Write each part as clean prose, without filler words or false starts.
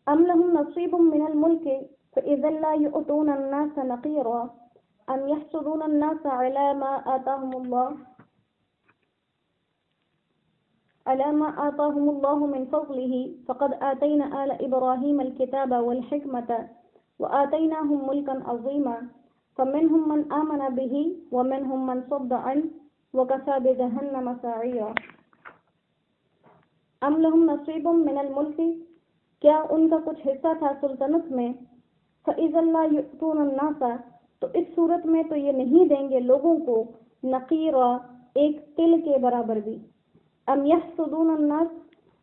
أم لهم نصيب من الملك فإذا لا يؤتون الناس نقيرا أم يحسدون الناس على ما آتاهم الله من فضله فقد آتينا آل إبراهيم الكتاب والحكمة وآتيناهم ملكا عظيما فمنهم من آمن به ومنهم من صد عنه وكفى بجهنم سعيرا أم لهم نصيب من الملك کیا ان کا کچھ حصہ تھا سلطنت میں فإذا لا يؤتون الناس تو اس صورت میں تو یہ نہیں دیں گے لوگوں کو نقیرا ایک تل کے برابر بھی ام یحسدون الناس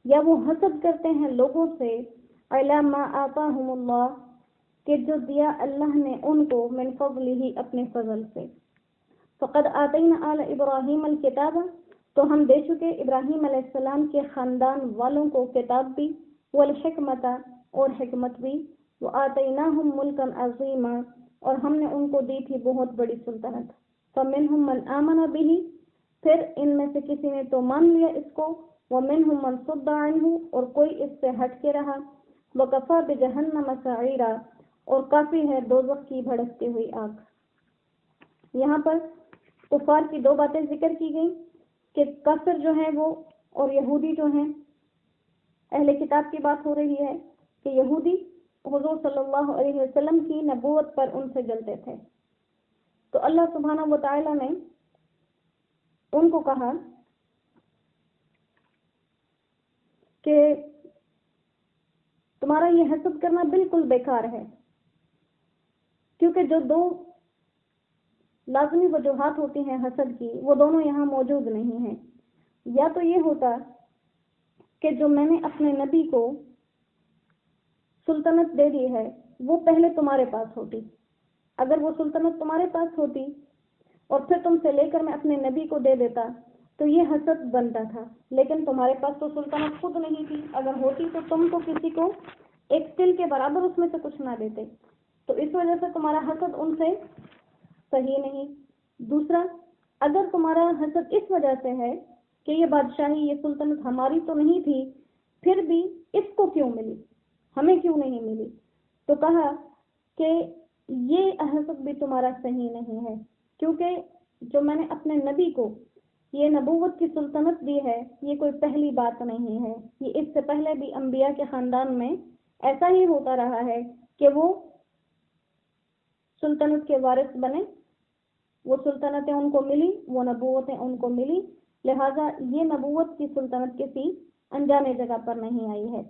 یا وہ حسد کرتے ہیں لوگوں سے علی ما آتاہم اللہ کہ جو دیا اللہ نے ان کو من فضلہ اپنے فضل سے فقد آتینا آل ابراہیم الکتاب تو ہم دے چکے ابراہیم علیہ السلام کے خاندان والوں کو کتاب بھی والحکمت اور حکمت بھی وآتیناہم ملکا عظیما اور ہم نے ان کو دی تھی بہت بڑی سلطنت فمنہم من آمن به پھر ان میں سے کسی نے تو مان لیا اس کو ومنہم من صد عنہ اور کوئی اس سے ہٹ کے رہا وکفی بجہنم سعیرا اور کافی ہے دوزخ کی بھڑکتی ہوئی آگ۔ یہاں پر کفار کی دو باتیں ذکر کی گئیں کہ کافر جو ہیں وہ اور یہودی جو ہیں، اہل کتاب کی بات ہو رہی ہے کہ یہودی حضور صلی اللہ علیہ وسلم کی نبوت پر ان سے جلتے تھے، تو اللہ سبحانہ و تعالی نے ان کو کہا کہ تمہارا یہ حسد کرنا بالکل بیکار ہے، کیونکہ جو دو لازمی وجوہات ہوتی ہیں حسد کی وہ دونوں یہاں موجود نہیں ہیں۔ یا تو یہ ہوتا کہ جو میں نے اپنے نبی کو سلطنت دے دی ہے وہ پہلے تمہارے پاس ہوتی، اگر وہ سلطنت تمہارے پاس ہوتی اور پھر تم سے لے کر میں اپنے نبی کو دے دیتا تو یہ حسد بنتا تھا، لیکن تمہارے پاس تو سلطنت خود نہیں تھی، اگر ہوتی تو تم تو کسی کو ایک تل کے برابر اس میں سے کچھ نہ دیتے، تو اس وجہ سے تمہارا حسد ان سے صحیح نہیں۔ دوسرا، اگر تمہارا حسد اس وجہ سے ہے کہ یہ بادشاہی یہ سلطنت ہماری تو نہیں تھی پھر بھی اس کو کیوں ملی، ہمیں کیوں نہیں ملی، تو کہا کہ یہ حسد بھی تمہارا صحیح نہیں ہے، کیونکہ جو میں نے اپنے نبی کو یہ نبوت کی سلطنت دی ہے یہ کوئی پہلی بات نہیں ہے، یہ اس سے پہلے بھی انبیاء کے خاندان میں ایسا ہی ہوتا رہا ہے کہ وہ سلطنت کے وارث بنے، وہ سلطنتیں ان کو ملی، وہ نبوتیں ان کو ملی، لہذا یہ نبوت کی سلطنت کسی انجانے جگہ پر نہیں آئی ہے۔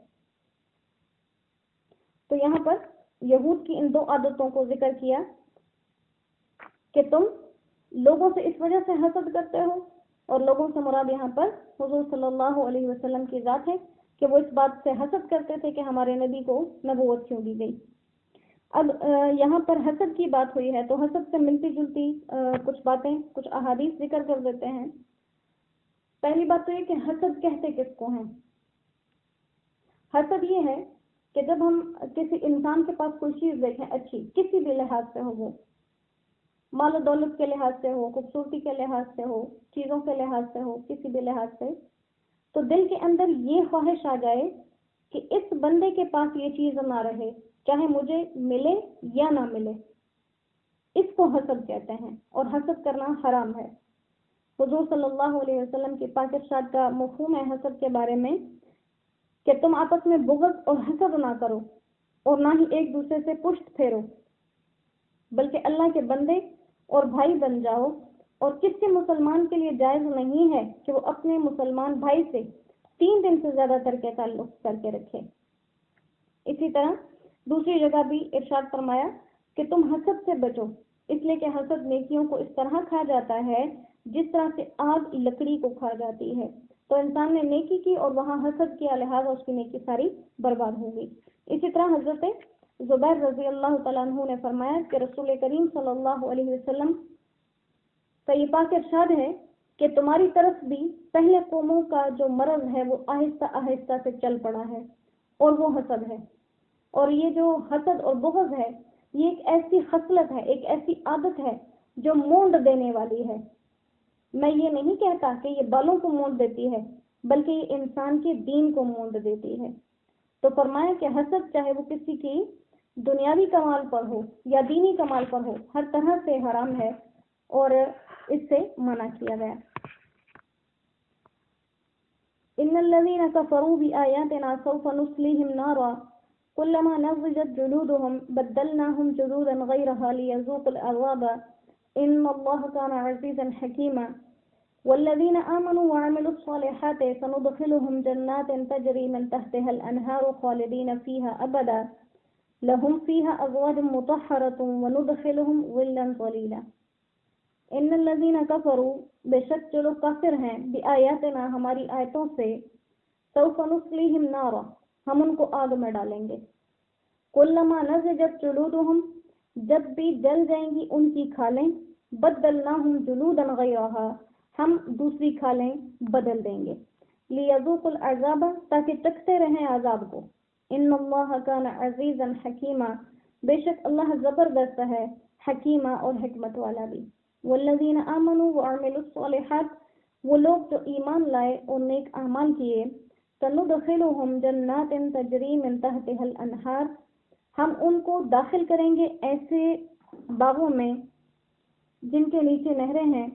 تو یہاں پر یہود کی ان دو عادتوں کو ذکر کیا کہ تم لوگوں سے اس وجہ سے حسد کرتے ہو، اور لوگوں سے مراد یہاں پر حضور صلی اللہ علیہ وسلم کی ذات ہے کہ وہ اس بات سے حسد کرتے تھے کہ ہمارے نبی کو نبوت کیوں دی گئی۔ اب یہاں پر حسد کی بات ہوئی ہے تو حسد سے ملتی جلتی کچھ باتیں، کچھ احادیث ذکر کر دیتے ہیں۔ پہلی بات تو یہ کہ حسد کہتے کس کو ہیں؟ حسد یہ ہے کہ جب ہم کسی انسان کے پاس کوئی چیز دیکھیں اچھی، کسی بھی لحاظ سے ہو، وہ مال و دولت کے لحاظ سے ہو، خوبصورتی کے لحاظ سے ہو، چیزوں کے لحاظ سے ہو، کسی بھی لحاظ سے، تو دل کے اندر یہ خواہش آ جائے کہ اس بندے کے پاس یہ چیز نہ رہے، چاہے مجھے ملے یا نہ ملے، اس کو حسد کہتے ہیں، اور حسد کرنا حرام ہے۔ حضور صلی اللہ علیہ وسلم کی پاک ارشاد کا مفہوم ہے حسد کے بارے میں کہ تم آپس میں بغض اور حسد نہ کرو اور نہ ہی ایک دوسرے سے پشت پھیرو، بلکہ اللہ کے بندے اور بھائی بن جاؤ، اور کسی مسلمان کے لیے جائز نہیں ہے کہ وہ اپنے مسلمان بھائی سے 3 دن سے زیادہ تر کے تعلق کر کے رکھے۔ اسی طرح دوسری جگہ بھی ارشاد فرمایا کہ تم حسد سے بچو، اس لیے کہ حسد نیکیوں کو اس طرح کھا جاتا ہے جس طرح سے آگ لکڑی کو کھا جاتی ہے۔ تو انسان نے نیکی کی اور وہاں حسد کیا، لہٰذا اس کی نیکی ساری برباد ہو گئی۔ اسی طرح حضرت زبیر رضی اللہ تعالیٰ عنہ نے فرمایا کہ رسول کریم صلی اللہ علیہ وسلم کا یہ پاک ارشاد ہے کہ تمہاری طرف بھی پہلے قوموں کا جو مرض ہے وہ آہستہ آہستہ سے چل پڑا ہے، اور وہ حسد ہے۔ اور یہ جو حسد اور بغض ہے یہ ایک ایسی خصلت ہے، ایک ایسی عادت ہے جو مونڈ دینے والی ہے۔ میں یہ نہیں کہتا کہ یہ بالوں کو مونڈ دیتی ہے، بلکہ یہ انسان کے دین کو مونڈ دیتی ہے۔ تو فرمایا کہ حسد چاہے وہ کسی کی دنیاوی کمال پر ہو یا دینی کمال پر ہو، ہر طرح سے حرام ہے اور اس سے منع کیا گیا۔ ان الذين كفروا بآياتنا سوف نصليهم نارا كلما نضجت جلودهم بدلناهم جلودا غيرها ليذوقوا العذاب ان الله كان عزيزا حكيما والذين آمنوا وعملوا الصالحات سندخلهم جنات تجري من تحتها الأنهار خالدين فيها أبدا لهم فيها أزواج مطهرة وندخلهم ظلا ظليلا۔ ان الذين كفروا، بے شک جو لوگ کافر ہیں، بآیاتنا ہماری آیتوں سے، سوف نصلیہم نارا ہم ان کو آگ میں ڈالیں گے، کلما نضجت جلودہم جب بھی جل جائیں گی ان کی کھالیں، بدلناہم جلودا غیرہا ہم دوسری کھالیں بدل دیں گے، لیذوقوا العذاب تاکہ چکھتے رہیں عذاب کو، ان اللہ کان عزیزا حکیما بے شک اللہ زبردست ہے، حکیمہ اور حکمت والا بھی۔ والذین آمنوا وعملوا الصالحات، وہ لوگ جو ایمان لائے اور نیک اعمال کیے، سندخلهم جنات تجری من تحتها الانہار ہم ان کو داخل کریں گے ایسے باغوں میں جن کے نیچے نہریں ہیں،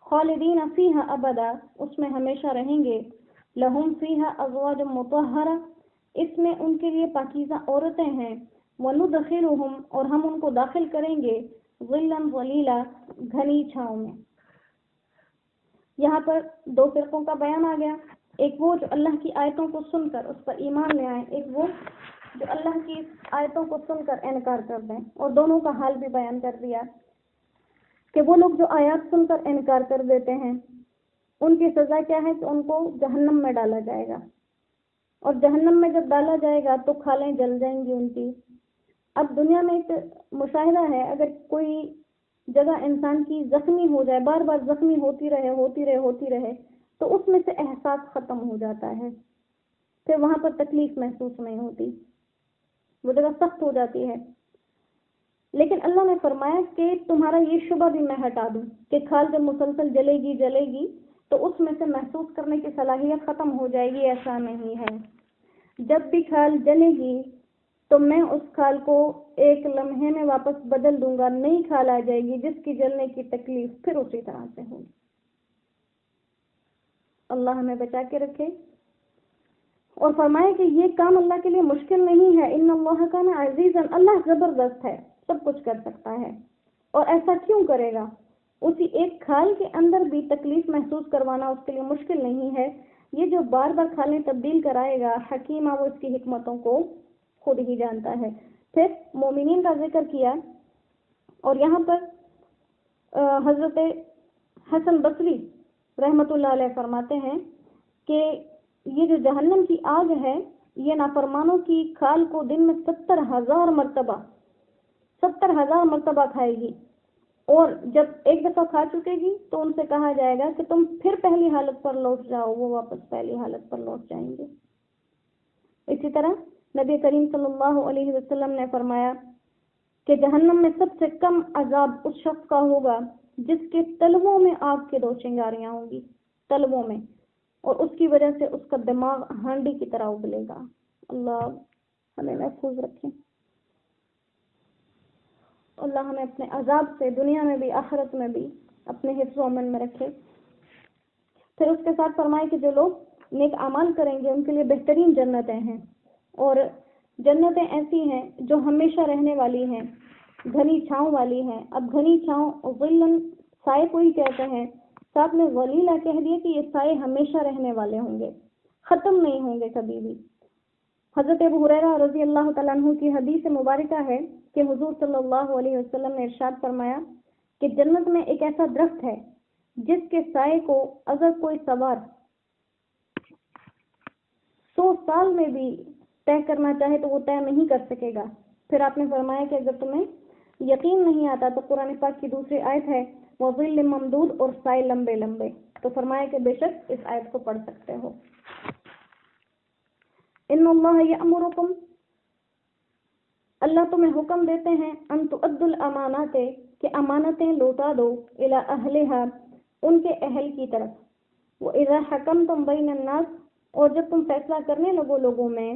خالدین فیہا ابدا اس میں ہمیشہ رہیں گے، لہم فیہا ازواج مطہرہ اس میں ان کے لیے پاکیزہ عورتیں ہیں، وندخلهم اور ہم ان کو داخل کریں گے، ظلا ظلیلا گھنی چھاؤں میں۔ یہاں پر دو فرقوں کا بیان آ گیا، ایک وہ جو اللہ کی آیتوں کو سن کر اس پر ایمان لے آئیں، ایک وہ جو اللہ کی آیتوں کو سن کر انکار کر دیں، اور دونوں کا حال بھی بیان کر دیا کہ وہ لوگ جو آیات سن کر انکار کر دیتے ہیں ان کی سزا کیا ہے کہ ان کو جہنم میں ڈالا جائے گا، اور جہنم میں جب ڈالا جائے گا تو کھالیں جل جائیں گی ان کی۔ اب دنیا میں ایک مشاہدہ ہے، اگر کوئی جگہ انسان کی زخمی ہو جائے، بار بار زخمی ہوتی رہے تو اس میں سے احساس ختم ہو جاتا ہے، پھر وہاں پر تکلیف محسوس نہیں ہوتی، وہ جگہ سخت ہو جاتی ہے۔ لیکن اللہ نے فرمایا کہ تمہارا یہ شبہ بھی میں ہٹا دوں کہ کھال جب مسلسل جلے گی تو اس میں سے محسوس کرنے کی صلاحیت ختم ہو جائے گی، ایسا نہیں ہے۔ جب بھی کھال جلے گی تو میں اس کھال کو ایک لمحے میں واپس بدل دوں گا، نئی کھال آ جائے گی جس کی جلنے کی تکلیف پھر اسی طرح سے ہوگی۔ اللہ ہمیں بچا کے رکھے اور فرمائے کہ یہ کام اللہ کے لیے مشکل نہیں ہے، ان اللہ کان عزیزا اللہ زبردست ہے، سب کچھ کر سکتا ہے، اور ایسا کیوں کرے گا؟ اسی ایک کھال کے اندر بھی تکلیف محسوس کروانا اس کے لیے مشکل نہیں ہے، یہ جو بار بار کھالیں تبدیل کرائے گا، حکیمہ وہ اس کی حکمتوں کو خود ہی جانتا ہے۔ پھر مومنین کا ذکر کیا، اور یہاں پر حضرت حسن بصری رحمۃ اللہ علیہ فرماتے ہیں کہ یہ جو جہنم کی آگ ہے یہ نافرمانوں کی کھال کو دن میں 70,000 مرتبہ کھائے گی، اور جب ایک دفعہ کھا چکے گی تو ان سے کہا جائے گا کہ تم پھر پہلی حالت پر لوٹ جاؤ، وہ واپس پہلی حالت پر لوٹ جائیں گے۔ اسی طرح نبی کریم صلی اللہ علیہ وسلم نے فرمایا کہ جہنم میں سب سے کم عذاب اس شخص کا ہوگا جس کے تلووں میں آگ کے 2 چنگاریاں ہوں گی، تلووں میں، اور اس کی وجہ سے اس کا دماغ ہانڈی کی طرح ابلے گا۔ اللہ ہمیں محفوظ رکھیں، اللہ ہمیں اپنے عذاب سے دنیا میں بھی آخرت میں بھی اپنے حفظ و امن میں رکھے۔ پھر اس کے ساتھ فرمائے کہ جو لوگ نیک اعمال کریں گے ان کے لیے بہترین جنتیں ہیں، اور جنتیں ایسی ہیں جو ہمیشہ رہنے والی ہیں، گھنی چھاؤں والی ہیں۔ اب گھنی چھاؤں ظلن سائے کو ہی کہتے ہیں، ساتھ میں ظلیلہ کہہ دیا کہ یہ سائے ہمیشہ رہنے والے ہوں گے، ختم نہیں ہوں گے کبھی بھی۔ حضرت ابو ہریرہ رضی اللہ تعالیٰ عنہ کی حدیث مبارکہ ہے کہ حضور صلی اللہ علیہ وسلم نے ارشاد فرمایا کہ جنت میں ایک ایسا درخت ہے جس کے سائے کو اگر کوئی سوار 100 سال میں بھی طے کرنا چاہے تو وہ طے نہیں کر سکے گا۔ پھر آپ نے فرمایا کہ اگر تمہیں یقین نہیں آتا تو قرآن پاک کی دوسری آیت ہے وَظِلٍّ مَمْدُودٍ، اور سائے لمبے لمبے، تو فرمایا کہ بے شک اس آیت کو پڑھ سکتے ہو۔ ان اللہ یأمرکم، اللہ تمہیں حکم دیتے ہیں ان تؤدوا الامانات، کہ امانتیں لوٹا دو، الی اہلها، ان کے اہل کی طرف، وَإِذَا حَكَمْتُمْ بَيْنَ النَّاسِ، اور جب تم فیصلہ کرنے لگو لوگوں میں،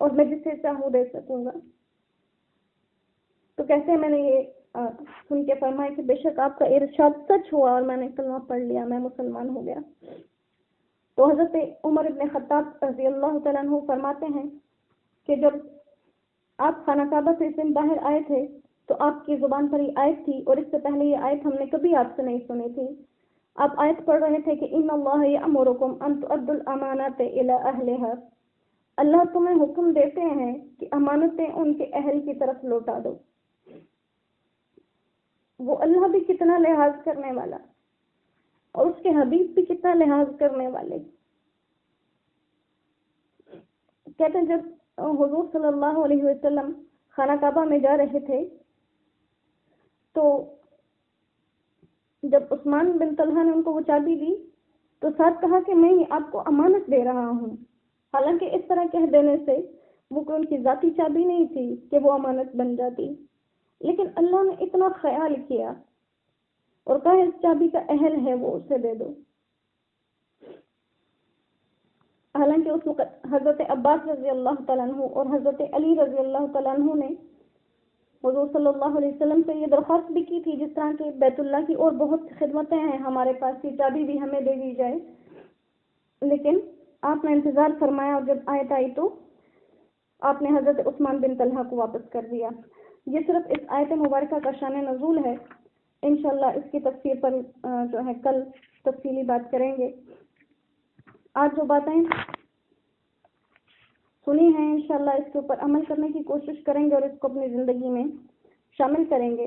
اور میں جسے چاہوں دے سکوں گا. تو کہتے ہیں میں نے یہ سن کے فرمایا کہ بے شک آپ کا ارشاد سچ ہوا اور میں نے کلمہ پڑھ لیا, میں مسلمان ہو گیا. تو حضرت عمر ابن خطاب رضی اللہ تعالیٰ عنہ فرماتے ہیں کہ جب آپ خانہ کعبہ سے اس دن باہر آئے تھے تو آپ کی زبان پر یہ آیت تھی, اور اس سے پہلے یہ آیت ہم نے کبھی آپ سے نہیں سنی تھی. آپ آیت پڑھ رہے تھے کہ ان اللہ یأمرکم ان تؤدوا الامانات الی اہلها, اللہ تمہیں حکم دیتے ہیں کہ امانتیں ان کے اہل کی طرف لوٹا دو. وہ اللہ بھی کتنا لحاظ کرنے والا اور اس کے حبیب بھی کتنا لحاظ کرنے والے. کہتے ہیں جب حضور صلی اللہ علیہ وسلم خانہ کعبہ میں جا رہے تھے تو جب عثمان بن طلحہ نے ان کو وہ چابی دی تو ساتھ کہا کہ میں آپ کو امانت دے رہا ہوں. حالانکہ اس طرح کہہ دینے سے وہ کوئی ان کی ذاتی چابی نہیں تھی کہ وہ امانت بن جاتی, لیکن اللہ نے اتنا خیال کیا اور کہا اس چابی کا اہل ہے وہ اسے دے دو. حالانکہ اس وقت حضرت عباس رضی اللہ تعالیٰ عنہ اور حضرت علی رضی اللہ تعالیٰ عنہ نے حضور صلی اللہ علیہ وسلم سے یہ درخواست بھی کی تھی, جس طرح کہ بیت اللہ کی اور بہت خدمتیں ہیں ہمارے پاس, یہ چابی بھی ہمیں دے دی جائے, لیکن آپ نے انتظار فرمایا اور جب آیت آئی تو آپ نے حضرت عثمان بن طلحہ کو واپس کر دیا. یہ صرف اس آیت مبارکہ کا شان نزول ہے. انشاءاللہ اس کی تفسیر پر جو ہے کل تفصیلی بات کریں گے. آج جو باتیں سنی ہیں انشاءاللہ اس کے اوپر عمل کرنے کی کوشش کریں گے اور اس کو اپنی زندگی میں شامل کریں گے,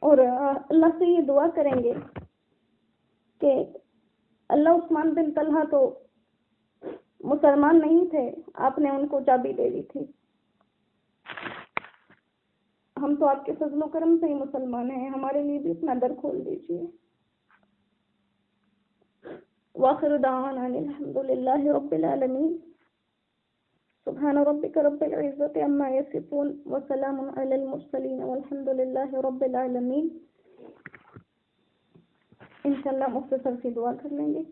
اور اللہ سے یہ دعا کریں گے کہ اللہ عثمان بن طلحہ تو مسلمان نہیں تھے, آپ نے ان کو چابی دے دی تھی. ہم تو آپ کے فضل و کرم سے ہی مسلمان ہیں, ہمارے لیے بھی اپنا در کھول دیجیے. وآخر دعوانا الحمد للہ رب العالمین. سبحان ربک رب العزت عما یصفون وسلام علی المرسلین والحمد للہ رب العالمین. انشاءاللہ مختصر سی دعا کر لیں گے.